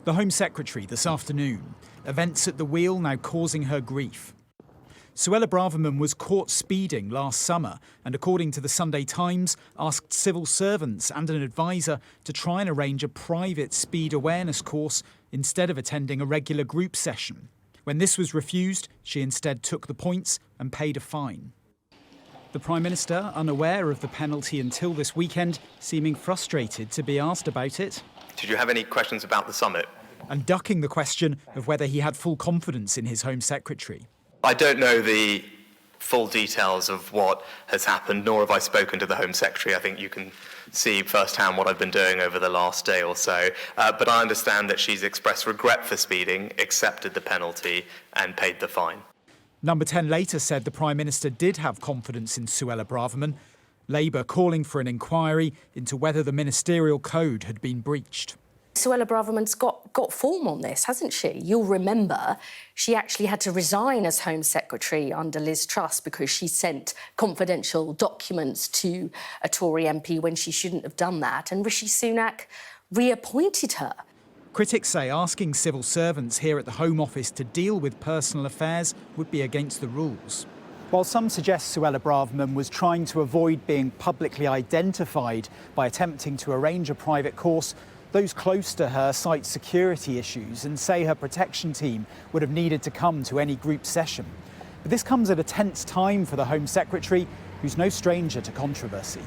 The Home Secretary this afternoon. Events at the wheel now causing her grief. Suella Braverman was caught speeding last summer and, according to the Sunday Times, asked civil servants and an advisor to try and arrange a private speed awareness course instead of attending a regular group session. When this was refused, she instead took the points and paid a fine. The Prime Minister, unaware of the penalty until this weekend, seeming frustrated to be asked about it. Did you have any questions about the summit? And ducking the question of whether he had full confidence in his Home Secretary. I don't know the full details of what has happened, nor have I spoken to the Home Secretary. I think you can see firsthand what I've been doing over the last day or so. But I understand that she's expressed regret for speeding, accepted the penalty and paid the fine. Number 10 later said the Prime Minister did have confidence in Suella Braverman. Labour calling for an inquiry into whether the ministerial code had been breached. Suella Braverman's got form on this, hasn't she? You'll remember she actually had to resign as Home Secretary under Liz Truss because she sent confidential documents to a Tory MP when she shouldn't have done that, and Rishi Sunak reappointed her. Critics say asking civil servants here at the Home Office to deal with personal affairs would be against the rules. While some suggest Suella Braverman was trying to avoid being publicly identified by attempting to arrange a private course, those close to her cite security issues and say her protection team would have needed to come to any group session. But this comes at a tense time for the Home Secretary, who's no stranger to controversy.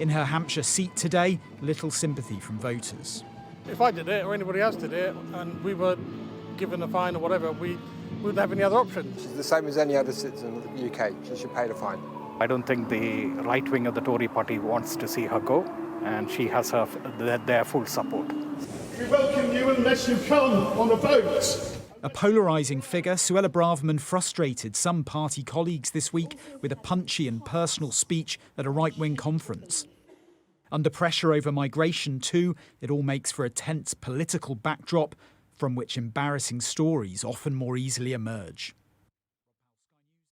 In her Hampshire seat today, little sympathy from voters. If I did it or anybody else did it and we were given a fine or whatever, we wouldn't have any other options. She's the same as any other citizen of the UK. She should pay the fine. I don't think the right wing of the Tory party wants to see her go, and she has their full support. We welcome you unless you come on a boat. A polarising figure, Suella Braverman frustrated some party colleagues this week with a punchy and personal speech at a right-wing conference. Under pressure over migration too, it all makes for a tense political backdrop from which embarrassing stories often more easily emerge.